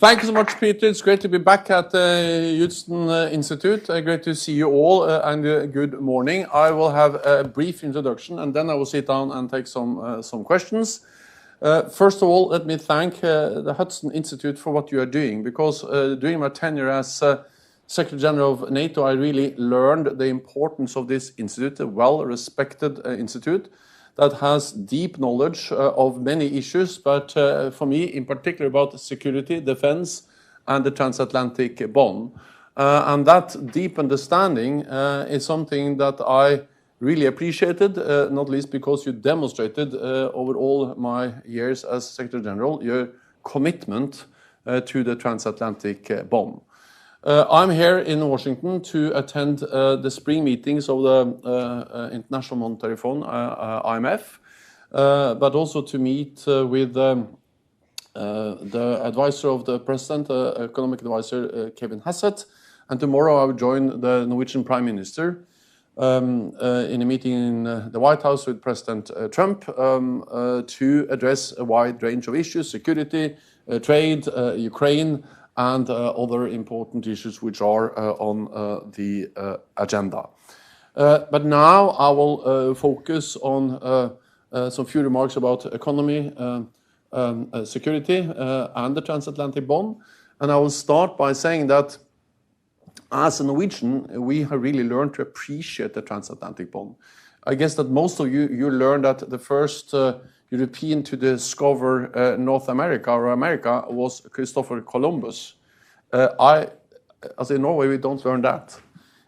Thank you so much, Peter. It's great to be back at the Hudson Institute. Great to see you all, and good morning. I will have a brief introduction, and then I will sit down and take some questions. First of all, let me thank the Hudson Institute for what you are doing, because during my tenure as Secretary General of NATO, I really learned the importance of this institute, a well-respected institute that has deep knowledge of many issues, but for me in particular about security, defense, and the transatlantic bond. And that deep understanding is something that I really appreciated, not least because you demonstrated over all my years as Secretary General your commitment to the transatlantic bond. I'm here in Washington to attend the spring meetings of the International Monetary Fund, IMF, but also to meet with the advisor of the president, economic advisor Kevin Hassett, and tomorrow I will join the Norwegian Prime Minister in a meeting in the White House with President Trump to address a wide range of issues: security, trade, Ukraine, and other important issues which are on the agenda. But now I will focus on some few remarks about economy, security, and the transatlantic bond. And I will start by saying that as a Norwegian, we have really learned to appreciate the transatlantic bond. I guess that most of you learned that the first European to discover North America or America was Christopher Columbus. As in Norway, we don't learn that.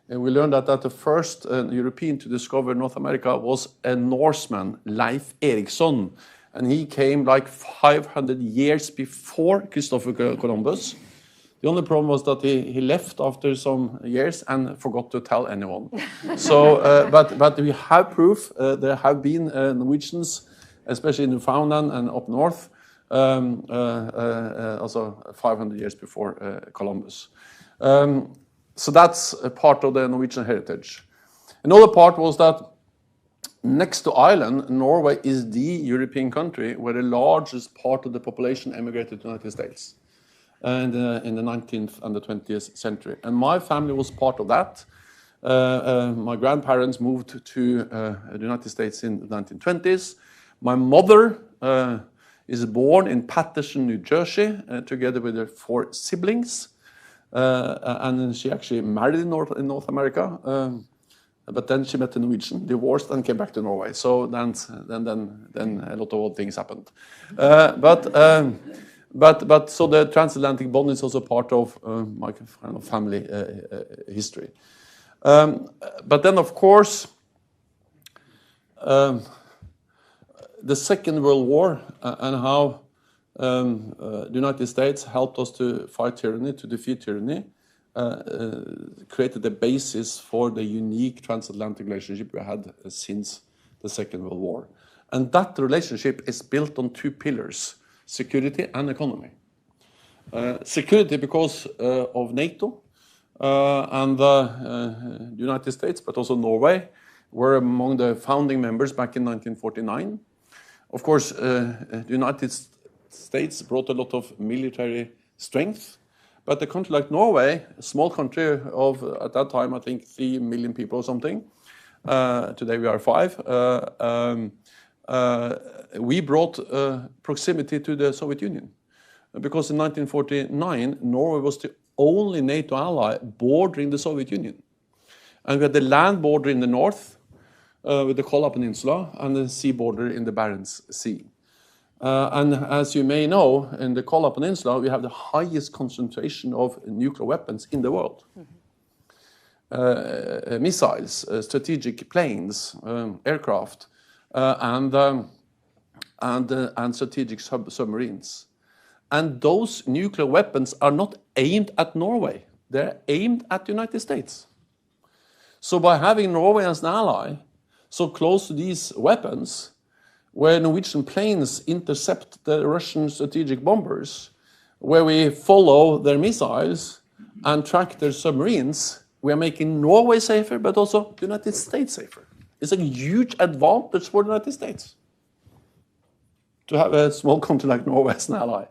And we learned that the first European to discover North America was a Norseman, Leif Erikson. And he came like 500 years before Christopher Columbus. The only problem was that he left after some years and forgot to tell anyone. So, but we have proof. There have been Norwegians, especially in Newfoundland and up north, also 500 years before Columbus. So that's a part of the Norwegian heritage. Another part was that next to Ireland, Norway is the European country where the largest part of the population emigrated to the United States in the 19th and the 20th century. And my family was part of that. My grandparents moved to the United States in the 1920s. My mother is born in Paterson, New Jersey, together with her 4 siblings. And she actually married in North America. But then she met a Norwegian, divorced, and came back to Norway. So then a lot of odd things happened. But so the transatlantic bond is also part of my kind of family history. But then, of course, the Second World War and how the United States helped us to fight tyranny, to defeat tyranny, created the basis for the unique transatlantic relationship we had since the Second World War. And that relationship is built on 2 pillars: security and economy. Security because of NATO and the United States, but also Norway, were among the founding members back in 1949. Of course, the United States brought a lot of military strength, but a country like Norway, a small country of, at that time, I think 3 million people or something, today we are 5, we brought proximity to the Soviet Union. Because in 1949, Norway was the only NATO ally bordering the Soviet Union. And we had the land border in the north, with the Kola Peninsula, and the sea border in the Barents Sea. And as you may know, in the Kola Peninsula, we have the highest concentration of nuclear weapons in the world. Missiles, strategic planes, aircraft, and strategic submarines. And those nuclear weapons are not aimed at Norway. They're aimed at the United States. So by having Norway as an ally, so close to these weapons, where Norwegian planes intercept the Russian strategic bombers, where we follow their missiles and track their submarines, we are making Norway safer, but also the United States safer. It's a huge advantage for the United States to have a small country like Norway as an ally.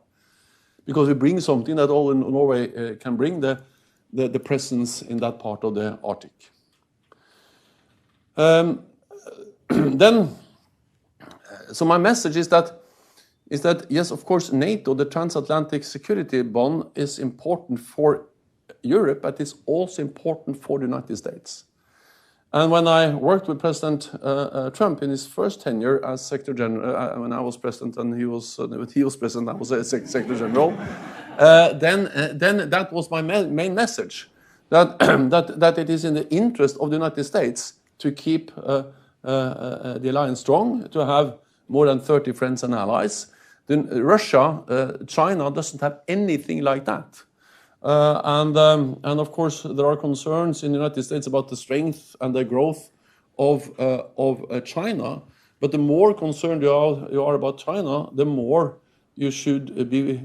because we bring something that all in Norway can bring, the presence in that part of the Arctic. So my message is that yes, of course, NATO, the Transatlantic Security Bond, is important for Europe, but it's also important for the United States. And when I worked with President Trump in his first tenure as Secretary General, when I was president and he was president, I was a Secretary General, then that was my main message, that that it is in the interest of the United States to keep the alliance strong, to have more than 30 friends and allies. Then Russia, China doesn't have anything like that. And of course, there are concerns in the United States about the strength and the growth of China. But the more concerned you are about China, the more you should be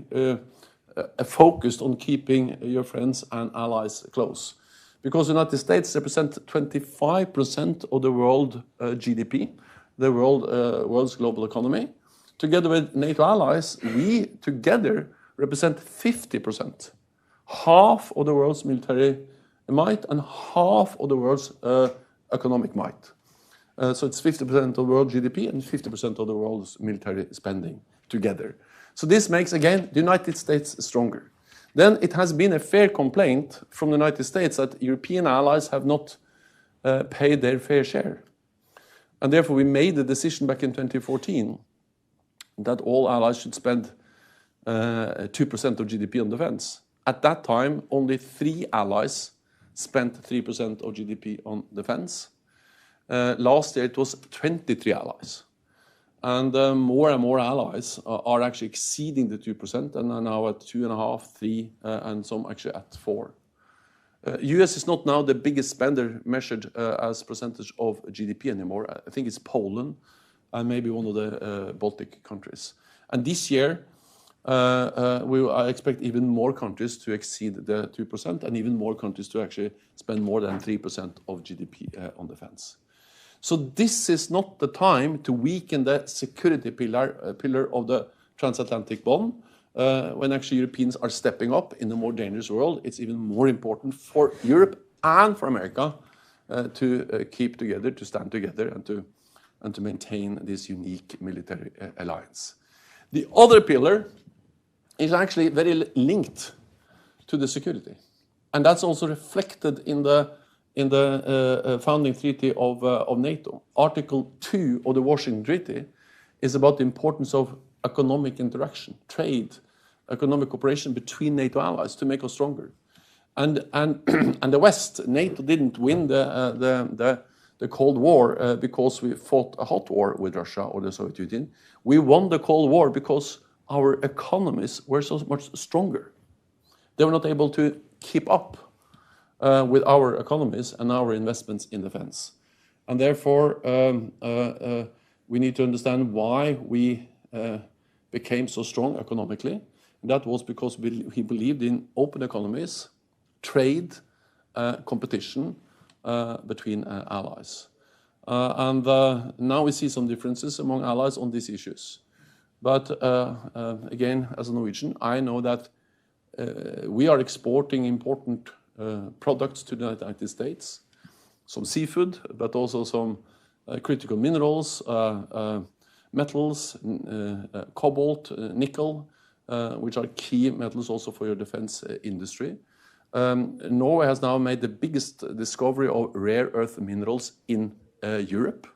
focused on keeping your friends and allies close. Because the United States represent 25% of the world GDP, the world's global economy. Together with NATO allies, we together represent 50%. Half of the world's military might and half of the world's economic might. So it's 50% of the world GDP and 50% of the world's military spending together. So this makes, again, the United States stronger. Then it has been a fair complaint from the United States that European allies have not paid their fair share. And therefore we made the decision back in 2014 that all allies should spend 2% of GDP on defense. At that time, only 3 allies spent 3% of GDP on defense. Last year, it was 23 allies. And more and more allies are actually exceeding the 2% and are now at 2.5%, 3%, and some actually at 4%. US is not now the biggest spender measured as percentage of GDP anymore. I think it's Poland and maybe one of the Baltic countries. And this year, I expect even more countries to exceed the 2% and even more countries to actually spend more than 3% of GDP on defense. So this is not the time to weaken the security pillar of the transatlantic bond. When actually Europeans are stepping up in a more dangerous world, it's even more important for Europe and for America to keep together, to stand together, and to maintain this unique military alliance. The other pillar is actually very linked to the security, and that's also reflected in the founding treaty of NATO. Article 2 of the Washington Treaty is about the importance of economic interaction, trade, economic cooperation between NATO allies to make us stronger. And the West, NATO didn't win the Cold War because we fought a hot war with Russia or the Soviet Union. We won the Cold War because our economies were so much stronger. They were not able to keep up with our economies and our investments in defense. And therefore, we need to understand why we became so strong economically. And that was because we believed in open economies, trade, competition between allies. And now we see some differences among allies on these issues. But again, as a Norwegian, I know that we are exporting important products to the United States, some seafood, but also some critical minerals, metals, cobalt, nickel, which are key metals also for your defense industry. Norway has now made the biggest discovery of rare earth minerals in Europe.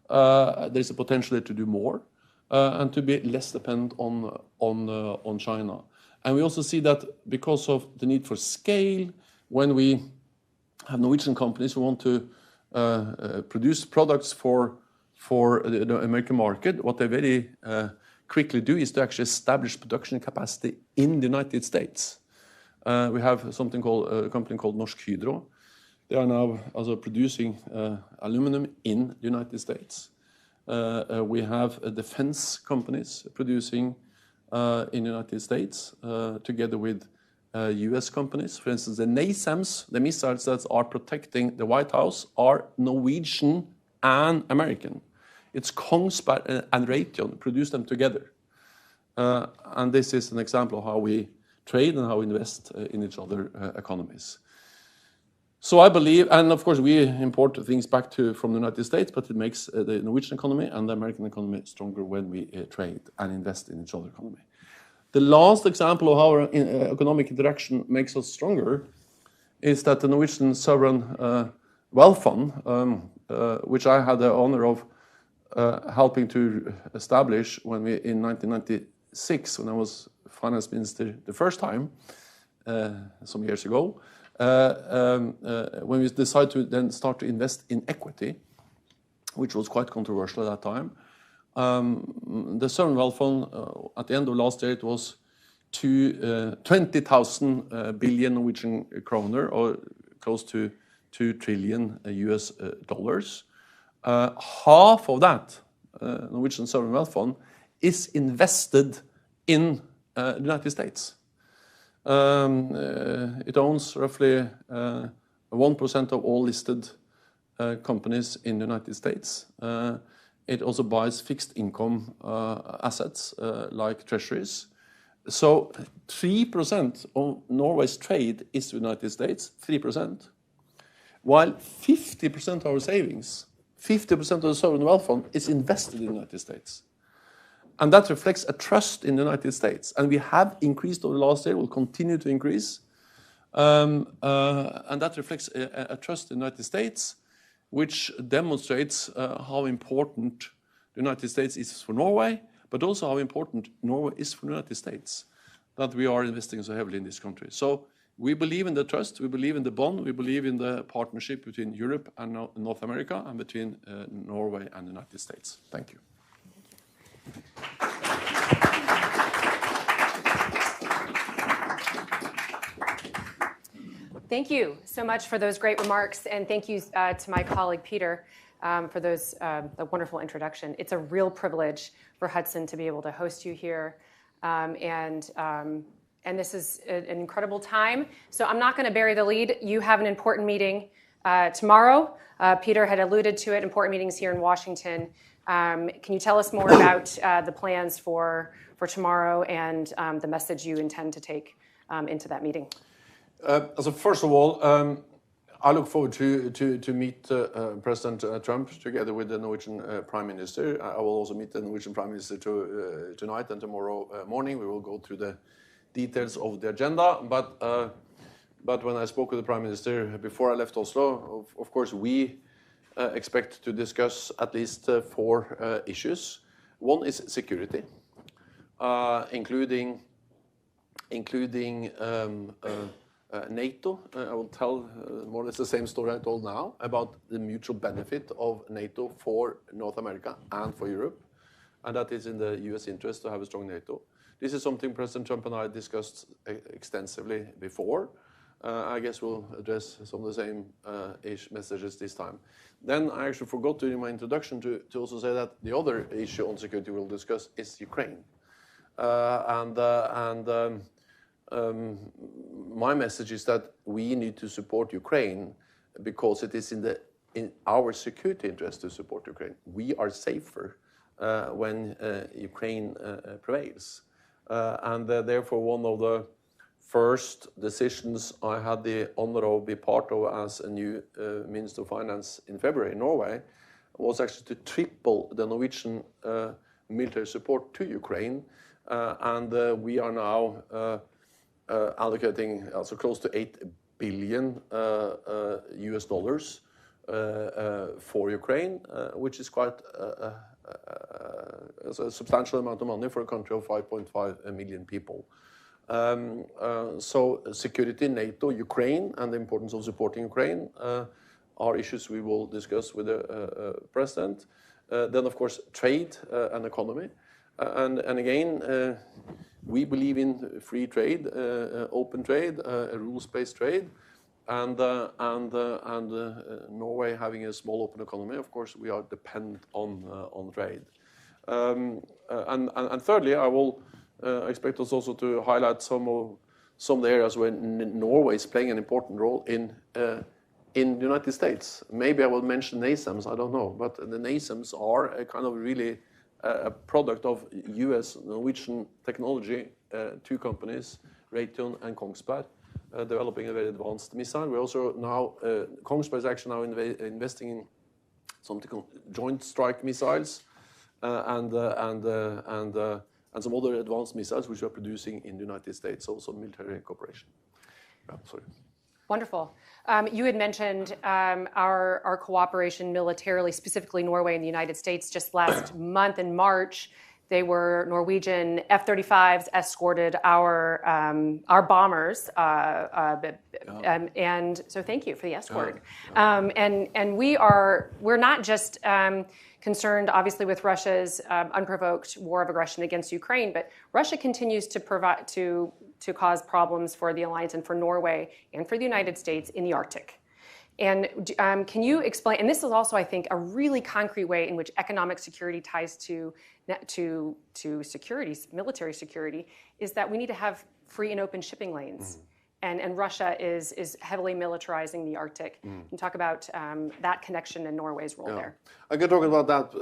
There's a potential to do more and to be less dependent on China. And we also see that because of the need for scale, when we have Norwegian companies who want to produce products for the American market, what they very quickly do is to actually establish production capacity in the United States. We have something called a company called Norsk Hydro. They are now also producing aluminum in the United States. We have defense companies producing in the United States together with US companies. For instance, the NASAMS, the missiles that are protecting the White House, are Norwegian and American. It's Kongsberg and Raytheon produce them together. And this is an example of how we trade and how we invest in each other economies. So I believe, and of course we import things back from the United States, but it makes the Norwegian economy and the American economy stronger when we trade and invest in each other economy. The last example of how our economic interaction makes us stronger is that the Norwegian Sovereign Wealth Fund, which I had the honor of helping to establish when in 1996, when I was finance minister the first time, some years ago, when we decided to then start to invest in equity, which was quite controversial at that time. The Sovereign Wealth Fund, at the end of last year, it was 20,000 billion Norwegian kroner, or close to $2 trillion US dollars. Half of that Norwegian Sovereign Wealth Fund is invested in the United States. It owns roughly 1% of all listed companies in the United States. It also buys fixed income assets like treasuries. So 3% of Norway's trade is the United States, 3%, while 50% of our savings, 50% of the sovereign wealth fund is invested in the United States. And that reflects a trust in the United States. And we have increased over the last year, will continue to increase. And that reflects a trust in the United States, which demonstrates how important the United States is for Norway, but also how important Norway is for the United States, that we are investing so heavily in this country. So we believe in the trust, we believe in the bond, we believe in the partnership between Europe and North America and between Norway and the United States. Thank you. Thank you so much for those great remarks, and thank you to my colleague Peter for the wonderful introduction. It's a real privilege for Hudson to be able to host you here, and this is an incredible time. So I'm not going to bury the lead. You have an important meeting tomorrow. Peter had alluded to it, important meetings here in Washington. Can you tell us more about the plans for tomorrow and the message you intend to take into that meeting? So first of all, I look forward to meet President Trump together with the Norwegian Prime Minister. I will also meet the Norwegian Prime Minister tonight and tomorrow morning. We will go through the details of the agenda. But when I spoke with the Prime Minister before I left Oslo, of course we expect to discuss at least 4 issues. One is security, including NATO. I will tell more or less the same story I told now about the mutual benefit of NATO for North America and for Europe, and that is in the US interest to have a strong NATO. This is something President Trump and I discussed extensively before. I guess we'll address some of the same messages this time. Then I actually forgot to in my introduction to also say that the other issue on security we'll discuss is Ukraine. My message is that we need to support Ukraine because it is in our security interest to support Ukraine. We are safer when Ukraine prevails. Therefore, one of the first decisions I had the honor of be part of as a new Minister of Finance in February in Norway was actually to triple the Norwegian military support to Ukraine. We are now allocating also close to $8 billion US dollars for Ukraine, which is quite a substantial amount of money for a country of 5.5 million people. So security, NATO, Ukraine, and the importance of supporting Ukraine are issues we will discuss with the President. Then, of course, trade and economy. And again, we believe in free trade, open trade, rules-based trade, and Norway having a small open economy. Of course, we are dependent on trade. And thirdly, I will expect us also to highlight some of the areas where Norway is playing an important role in the United States. Maybe I will mention NASAMS, I don't know, but the NASAMS are a kind of really a product of US Norwegian technology, two companies, Raytheon and Kongsberg, developing a very advanced missile. We also now, Kongsberg is actually now investing in something called joint strike missiles and some other advanced missiles which we are producing in the United States, also military cooperation. Sorry. Wonderful. You had mentioned our cooperation militarily, specifically Norway and the United States. Just last month in March, they were Norwegian F-35s escorted our bombers, and so thank you for the escort. And we're not just concerned, obviously, with Russia's unprovoked war of aggression against Ukraine, but Russia continues to cause problems for the alliance and for Norway and for the United States in the Arctic. And can you explain, and this is also, I think, a really concrete way in which economic security ties to security, military security, is that we need to have free and open shipping lanes. And Russia is heavily militarizing the Arctic. Can you talk about that connection and Norway's role there? I can talk about that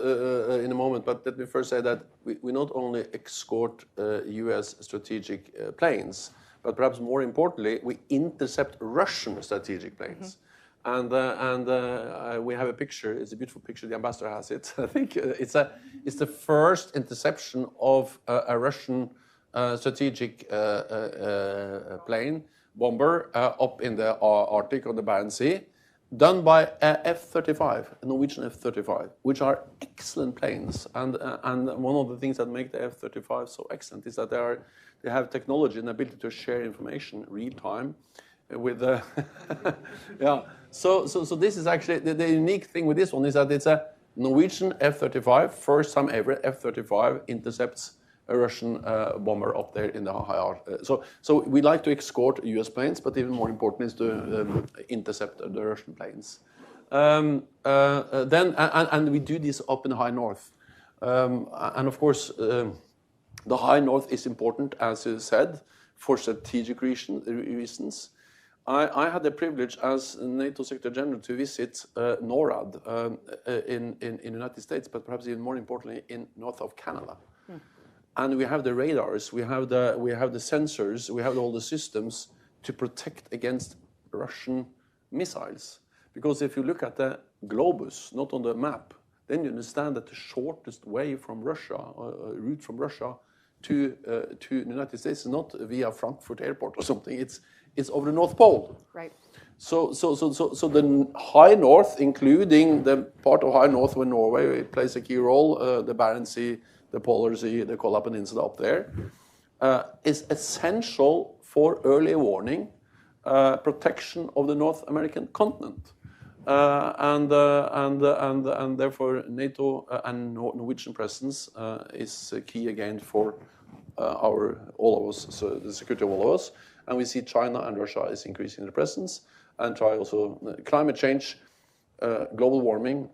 in a moment, but let me first say that we not only escort US strategic planes, but perhaps more importantly, we intercept Russian strategic planes. And we have a picture. It's a beautiful picture. The ambassador has it. I think it's the first interception of a Russian strategic plane bomber up in the Arctic or the Barents Sea, done by a F-35, a Norwegian F-35, which are excellent planes. And one of the things that make the F-35 so excellent is that they have technology and ability to share information real time with the So this is actually the unique thing with this one is that it's a Norwegian F-35, first time ever F-35 intercepts a Russian bomber up there in the high Arctic. So we like to escort US planes, but even more important is to intercept the Russian planes. And we do this up in the high north. And of course, the high north is important, as you said, for strategic reasons. I had the privilege as NATO Secretary General to visit NORAD in the United States, but perhaps even more importantly in north of Canada. And we have the radars, we have the sensors, we have all the systems to protect against Russian missiles. Because if you look at the globus, not on the map, then you understand that the shortest way from Russia, route from Russia to the United States is not via Frankfurt Airport or something. It's over the North Pole. Right. So the high north, including the part of high north where Norway plays a key role, the Barents Sea, the Polar Sea, the Kola Peninsula up there, is essential for early warning, protection of the North American continent, and therefore NATO and Norwegian presence is key again for all of us, so the security of all of us. And we see China and Russia is increasing their presence, and try also climate change, global warming,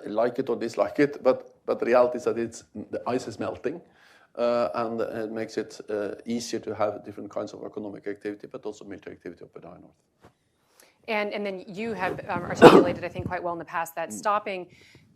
like it or dislike it, but the reality is that the ice is melting, and it makes it easier to have different kinds of economic activity, but also military activity up in the high north. And then you have articulated, I think, quite well in the past that stopping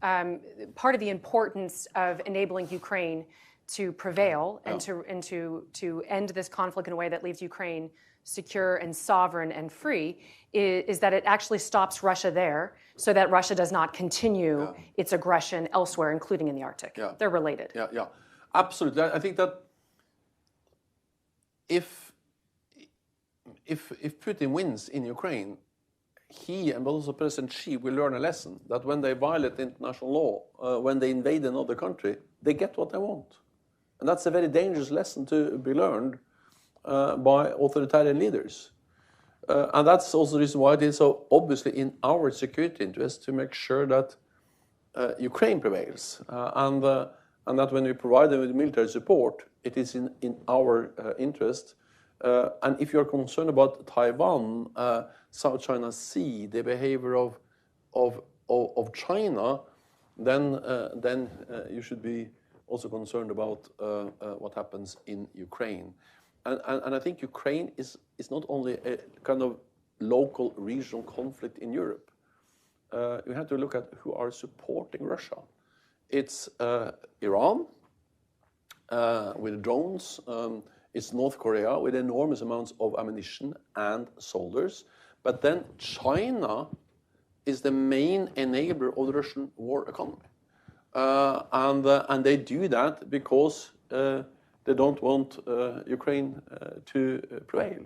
part of the importance of enabling Ukraine to prevail and to end this conflict in a way that leaves Ukraine secure and sovereign and free is that it actually stops Russia there so that Russia does not continue its aggression elsewhere, including in the Arctic. They're related. Yeah, absolutely. I think that if Putin wins in Ukraine, he and also President Xi will learn a lesson that when they violate international law, when they invade another country, they get what they want. And that's a very dangerous lesson to be learned by authoritarian leaders. And that's also the reason why it is so obviously in our security interest to make sure that Ukraine prevails. And that when we provide them with military support, it is in our interest. And if you're concerned about Taiwan, South China Sea, the behavior of China, then you should be also concerned about what happens in Ukraine. And I think Ukraine is not only a kind of local regional conflict in Europe. You have to look at who are supporting Russia. it's Iran with drones. It's North Korea with enormous amounts of ammunition and soldiers. But then China is the main enabler of the Russian war economy. And they do that because they don't want Ukraine to prevail.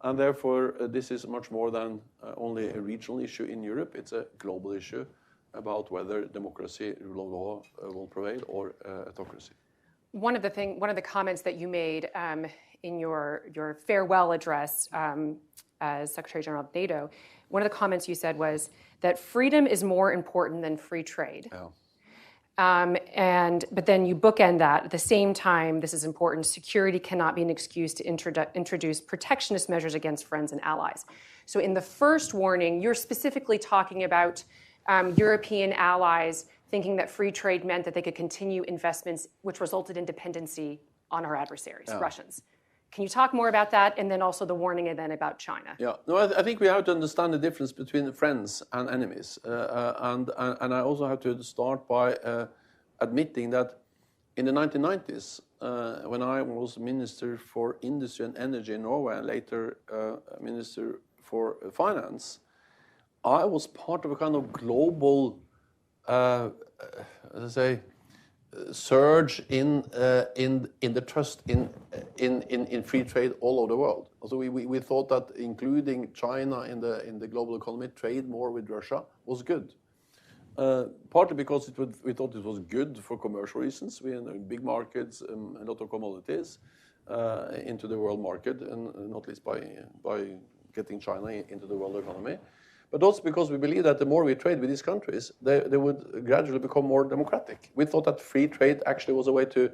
And therefore, this is much more than only a regional issue in Europe. It's a global issue about whether democracy, rule of law will prevail or autocracy. One of the comments that you made in your farewell address as Secretary General of NATO, one of the comments you said was that freedom is more important than free trade. Yeah. But then you bookend that. At the same time, this is important. Security cannot be an excuse to introduce protectionist measures against friends and allies. So in the first warning, you're specifically talking about European allies thinking that free trade meant that they could continue investments, which resulted in dependency on our adversaries, Russians. Can you talk more about that? And then also the warning and then about China. Yeah, no, I think we have to understand the difference between friends and enemies. And I also have to start by admitting that in the 1990s, when I was Minister for Industry and Energy in Norway and later Minister for Finance, I was part of a kind of global surge in the trust in free trade all over the world. So we thought that including China in the global economy, trade more with Russia was good. Partly because we thought it was good for commercial reasons. We had big markets, a lot of commodities into the world market, and not least by getting China into the world economy. But also because we believe that the more we trade with these countries, they would gradually become more democratic. We thought that free trade actually was a way to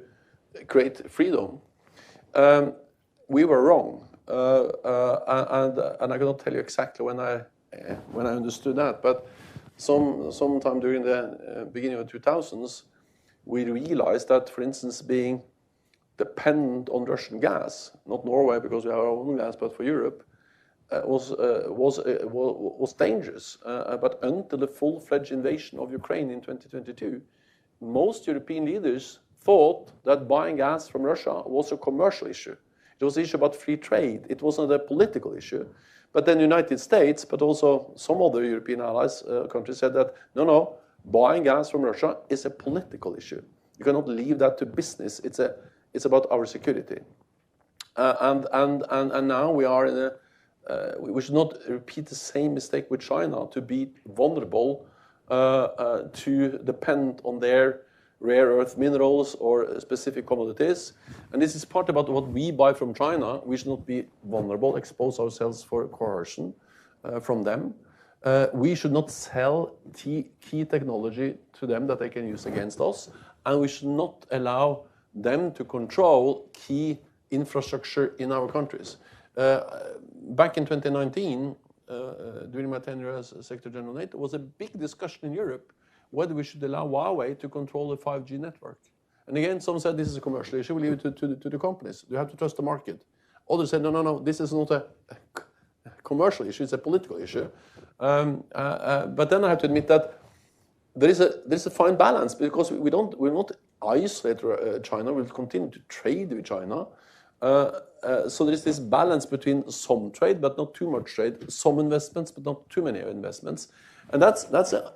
create freedom. We were wrong, and I cannot tell you exactly when I understood that. But sometime during the beginning of the 2000s, we realized that, for instance, being dependent on Russian gas, not Norway because we have our own gas, but for Europe, was dangerous. But until the full-fledged invasion of Ukraine in 2022, most European leaders thought that buying gas from Russia was a commercial issue. It was an issue about free trade. It wasn't a political issue. But then the United States, but also some other European allies, countries said that, no, buying gas from Russia is a political issue. You cannot leave that to business. It's about our security. And now we are in a we should not repeat the same mistake with China to be vulnerable to depend on their rare earth minerals or specific commodities. And this is part about what we buy from China. We should not be vulnerable, expose ourselves for coercion from them. We should not sell key technology to them that they can use against us. And we should not allow them to control key infrastructure in our countries. Back in 2019, during my tenure as Secretary General of NATO, was a big discussion in Europe whether we should allow Huawei to control the 5G network. And again, some said this is a commercial issue, we leave it to the companies. You have to trust the market. Others said, no, this is not a commercial issue, it's a political issue. But then I have to admit that there is a fine balance, because we will not isolate China, we'll continue to trade with China. So there is this balance between some trade, but not too much trade, some investments, but not too many investments. And that's a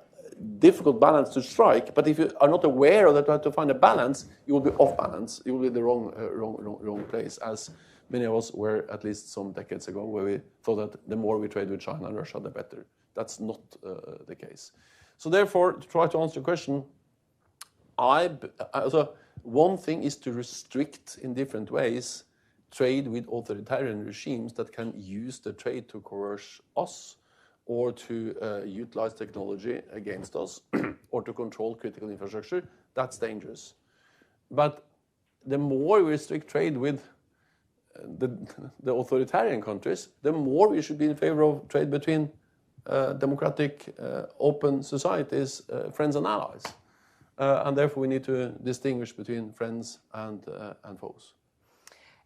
difficult balance to strike. But if you are not aware of that, you have to find a balance, you will be off balance. You will be in the wrong place, as many of us were at least some decades ago, where we thought that the more we trade with China and Russia, the better. That's not the case. So therefore, to try to answer your question, one thing is to restrict in different ways trade with authoritarian regimes that can use the trade to coerce us, or to utilize technology against us, or to control critical infrastructure. That's dangerous. But the more we restrict trade with the authoritarian countries, the more we should be in favor of trade between democratic, open societies, friends and allies. And therefore we need to distinguish between friends and foes.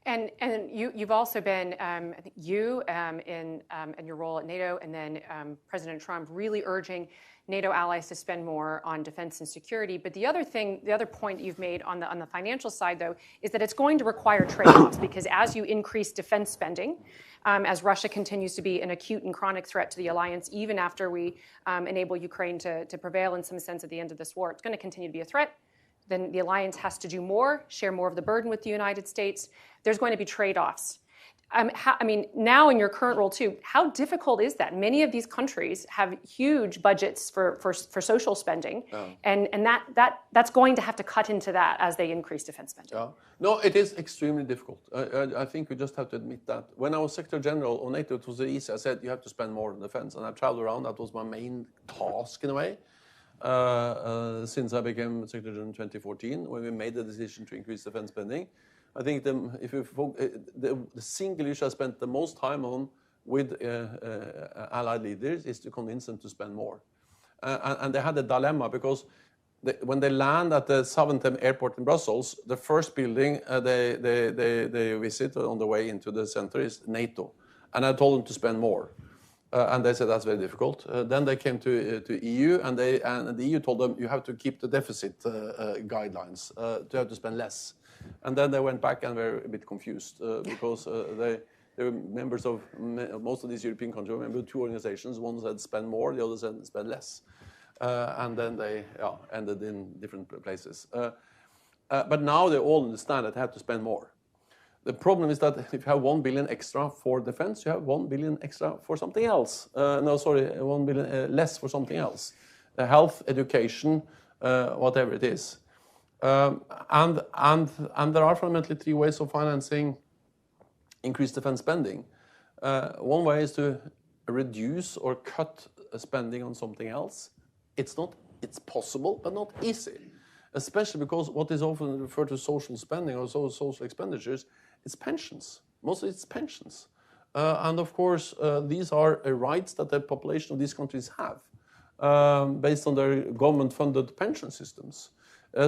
And you've also been, I think you in your role at NATO, and then President Trump really urging NATO allies to spend more on defense and security. But the other point that you've made on the financial side, though, is that it's going to require trade-offs, because as you increase defense spending, as Russia continues to be an acute and chronic threat to the alliance, even after we enable Ukraine to prevail in some sense at the end of this war, it's going to continue to be a threat. Then the alliance has to do more, share more of the burden with the United States. There's going to be trade-offs. Now in your current role too, how difficult is that? Many of these countries have huge budgets for social spending, and that's going to have to cut into that as they increase defense spending. Yeah. No, it is extremely difficult. I think we just have to admit that. When I was Secretary General of NATO, it was easy. I said you have to spend more on defense, and I traveled around. That was my main task in a way. Since I became Secretary General in 2014, when we made the decision to increase defense spending. I think the single issue I spent the most time on with allied leaders is to convince them to spend more. And they had a dilemma, because when they land at the Zaventem airport in Brussels, the first building they visit on the way into the center is NATO. And I told them to spend more. And they said that's very difficult. Then they came to EU, and the EU told them you have to keep the deficit guidelines, to have to spend less. And then they went back and were a bit confused because they were members of most of these European countries. Remember, 2 organizations. One said spend more, the other said spend less, and then they ended in different places. But now they all understand that they have to spend more. The problem is that if you have 1 billion extra for defense, you have 1 billion extra for something else. 1 billion less for something else. Health, education, whatever it is. And there are fundamentally 3 ways of financing increased defense spending. One way is to reduce or cut spending on something else. It's possible, but not easy. Especially because what is often referred to social spending or social expenditures is pensions. Mostly it's pensions. And of course, these are rights that the population of these countries have based on their government-funded pension systems.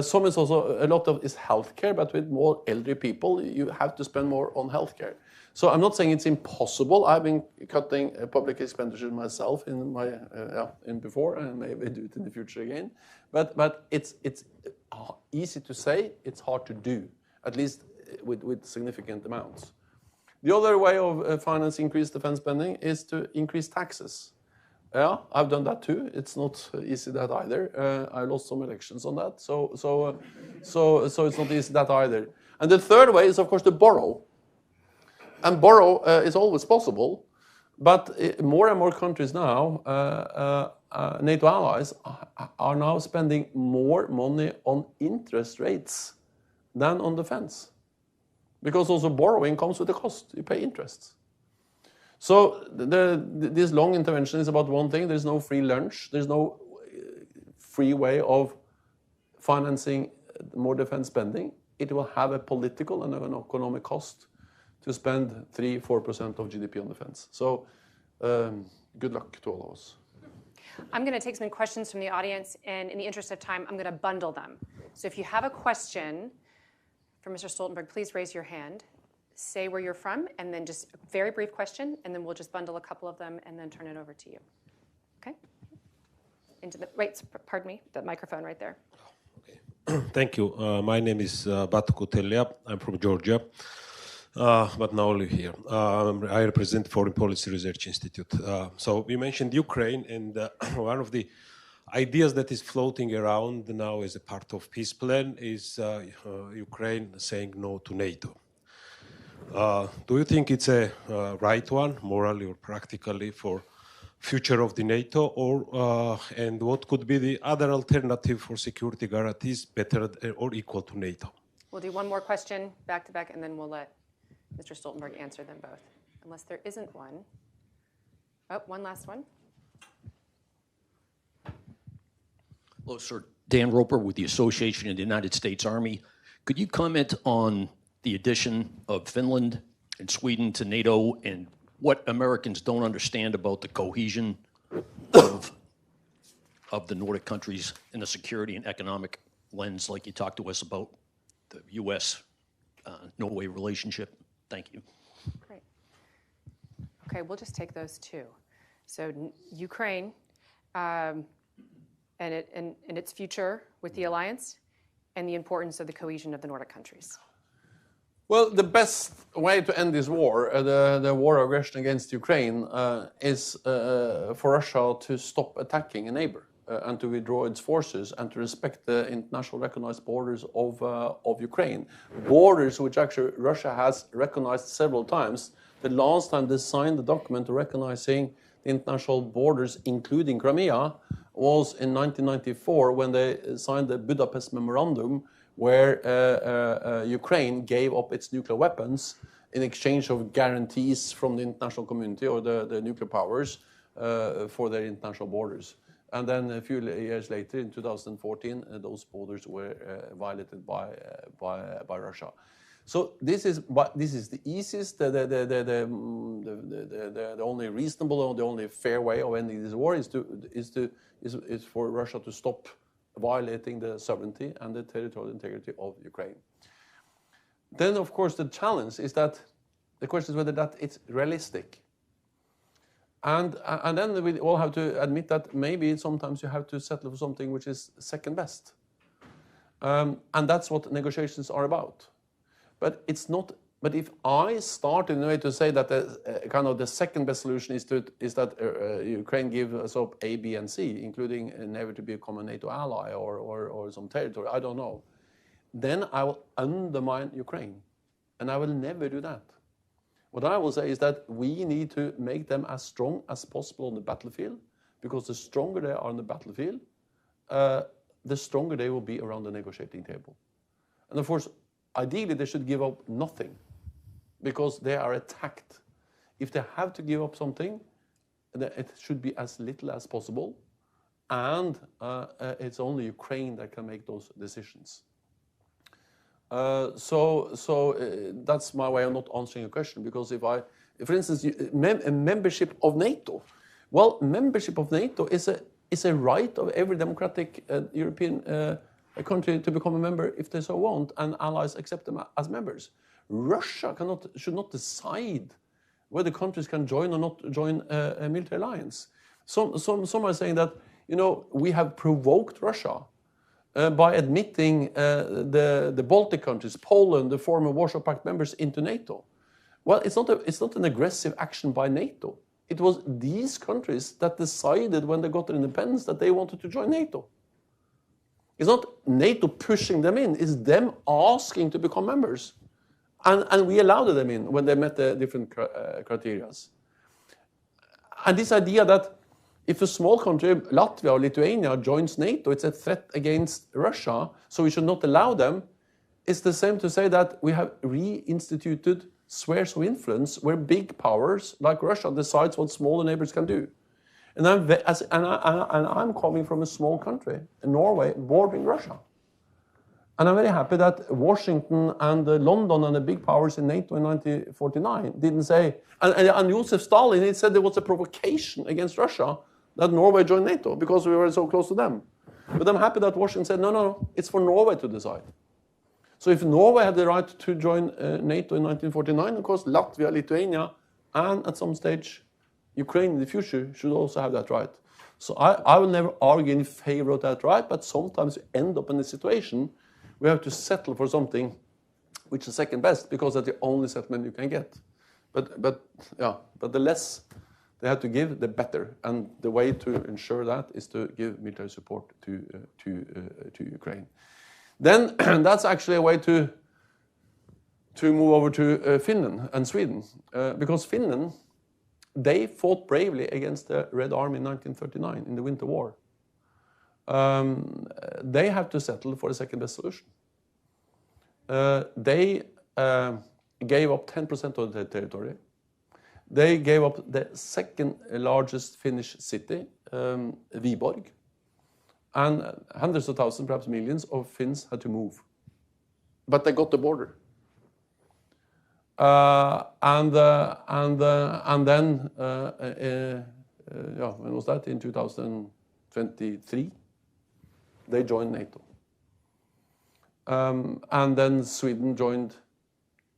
Some is also, a lot of is healthcare, but with more elderly people, you have to spend more on healthcare. So I'm not saying it's impossible. I've been cutting public expenditure myself in my before, and maybe do it in the future again. But it's easy to say. It's hard to do, at least with significant amounts. The other way of financing increased defense spending is to increase taxes. Yeah, I've done that too. It's not easy that either. I lost some elections on that, so it's not easy that either. And the third way is, of course, to borrow. And borrow is always possible, but more and more countries now, NATO allies, are now spending more money on interest rates than on defense, because also borrowing comes with a cost. You pay interests. So this long intervention is about one thing. There's no free lunch. There's no free way of financing more defense spending. It will have a political and an economic cost to spend 3-4% of GDP on defense. So good luck to all of us. I'm going to take some questions from the audience, and in the interest of time, I'm going to bundle them. So if you have a question for Mr. Stoltenberg, please raise your hand. Say where you're from, and then just a very brief question, and then we'll just bundle a couple of them and then turn it over to you. Okay? Pardon me, the microphone right there. Okay. Thank you. My name is Batu Kutelia. I'm from Georgia, but now live here. I represent Foreign Policy Research Institute. So we mentioned Ukraine, and one of the ideas that is floating around now as a part of peace plan is Ukraine saying no to NATO. Do you think it's a right one, morally or practically, for future of the NATO, or and what could be the other alternative for security guarantees better or equal to NATO? We'll do one more question back to back, and then we'll let Mr. Stoltenberg answer them both, unless there isn't one. Oh, one last one. Hello, sir. Dan Roper with the Association of the United States Army. Could you comment on the addition of Finland and Sweden to NATO, and what Americans don't understand about the cohesion of the Nordic countries in a security and economic lens, like you talked to us about the U.S.-Norway relationship? Thank you. Great. Okay, we'll just take those two. So Ukraine and its future with the alliance, and the importance of the cohesion of the Nordic countries. Well, the best way to end this war, the war of aggression against Ukraine, is for Russia to stop attacking a neighbor and to withdraw its forces and to respect the international recognized borders of Ukraine. Borders which actually Russia has recognized several times. The last time they signed the document recognizing the international borders, including Crimea, was in 1994 when they signed the Budapest Memorandum, where Ukraine gave up its nuclear weapons in exchange of guarantees from the international community or the nuclear powers for their international borders. And then a few years later, in 2014, those borders were violated by Russia. So this is the easiest, the only reasonable or the only fair way of ending this war is for Russia to stop violating the sovereignty and the territorial integrity of Ukraine. Then, of course, the challenge is that the question is whether that it's realistic. And then we all have to admit that maybe sometimes you have to settle for something which is second best. And that's what negotiations are about. But it's not. But if I start in a way to say that the second best solution is that Ukraine gives us up A, B, and C, including never to become a NATO ally or some territory, I don't know, then I will undermine Ukraine, and I will never do that. What I will say is that we need to make them as strong as possible on the battlefield, because the stronger they are on the battlefield, the stronger they will be around the negotiating table. And of course, ideally they should give up nothing, because they are attacked. If they have to give up something, it should be as little as possible, and it's only Ukraine that can make those decisions. So that's my way of not answering your question, because if for instance, membership of NATO, well, membership of NATO is a right of every democratic European country to become a member if they so want, and allies accept them as members. Russia should not decide whether countries can join or not join a military alliance. Some are saying that we have provoked Russia by admitting the Baltic countries, Poland, the former Warsaw Pact members, into NATO. Well, it's not an aggressive action by NATO. It was these countries that decided when they got their independence that they wanted to join NATO. It's not NATO pushing them in, it's them asking to become members. And we allowed them in when they met the different criteria. And this idea that if a small country, Latvia or Lithuania, joins NATO, it's a threat against Russia, so we should not allow them, is the same to say that we have reinstituted spheres of influence where big powers like Russia decides what smaller neighbors can do. And I'm coming from a small country, Norway, bordering Russia. And I'm very happy that Washington and London and the big powers in NATO in 1949 didn't say, and Joseph Stalin, he said there was a provocation against Russia that Norway joined NATO because we were so close to them. But I'm happy that Washington said, no, it's for Norway to decide. So if Norway had the right to join NATO in 1949, of course, Latvia, Lithuania, and at some stage, Ukraine in the future should also have that right. So I will never argue in favor of that right, but sometimes you end up in a situation we have to settle for something which is second best, because that's the only settlement you can get. But the less they have to give, the better. And the way to ensure that is to give military support to Ukraine. Then that's actually a way to move over to Finland and Sweden, because Finland, they fought bravely against the Red Army in 1939 in the Winter War. They have to settle for the second best solution. They gave up 10% of their territory. They gave up the second largest Finnish city, Viborg. And hundreds of thousands, perhaps millions of Finns had to move. But they got the border. And then, when was that? In 2023, they joined NATO. And then Sweden joined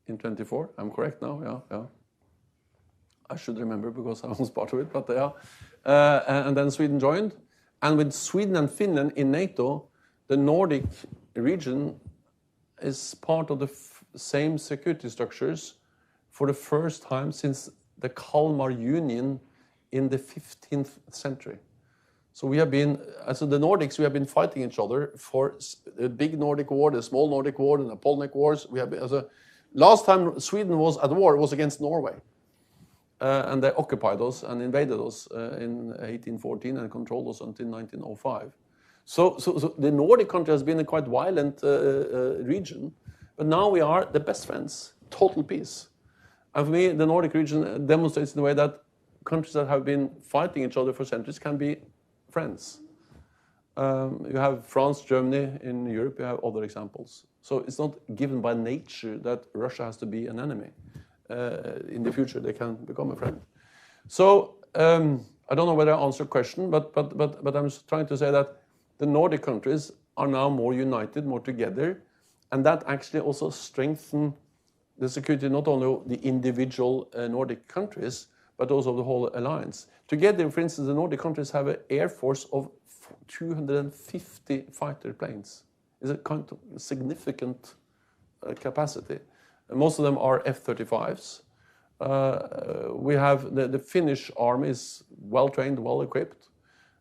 in 24. I'm correct now, yeah. I should remember because I was part of it, but yeah. And then Sweden joined. And with Sweden and Finland in NATO, the Nordic region is part of the same security structures for the first time since the Kalmar Union in the 15th century. So we have been, as the Nordics, we have been fighting each other for the big Nordic War, the small Nordic War, the Napoleonic Wars. We have been, last time Sweden was at war, it was against Norway. And they occupied us and invaded us in 1814 and controlled us until 1905. So the Nordic country has been a quite violent region, but now we are the best friends, total peace. And for me, the Nordic region demonstrates in a way that countries that have been fighting each other for centuries can be friends. You have France, Germany in Europe, you have other examples. So it's not given by nature that Russia has to be an enemy. In the future, they can become a friend. So I don't know whether I answered your question, but I'm just trying to say that the Nordic countries are now more united, more together, and that actually also strengthens the security not only of the individual Nordic countries, but also the whole alliance. Together, for instance, the Nordic countries have an air force of 250 fighter planes. It's a kind of significant capacity. And most of them are F-35s. We have the Finnish army is well trained, well equipped.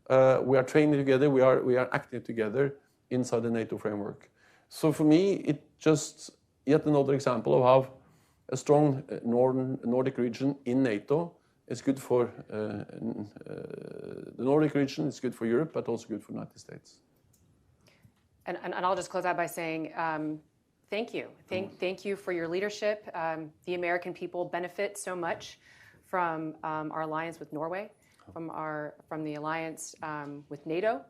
We are training together. We are acting together inside the NATO framework. So for me, it's just yet another example of how a strong Nordic region in NATO is good for the Nordic region. It's good for Europe, but also good for the United States. And I'll just close out by saying thank you. Thank you for your leadership. The American people benefit so much from our alliance with Norway, from the alliance with NATO.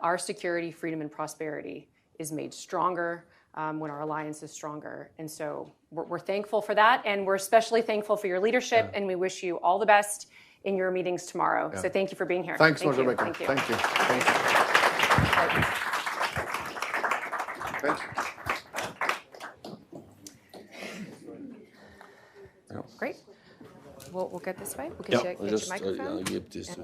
Our security, freedom, and prosperity is made stronger when our alliance is stronger. And so we're thankful for that. And we're especially thankful for your leadership. And we wish you all the best in your meetings tomorrow. So thank you for being here. Thanks, Rebecca. Thank you. Thank you. Thank you. Thank you. Great. We'll get this way. We'll get you a microphone. I'll give this to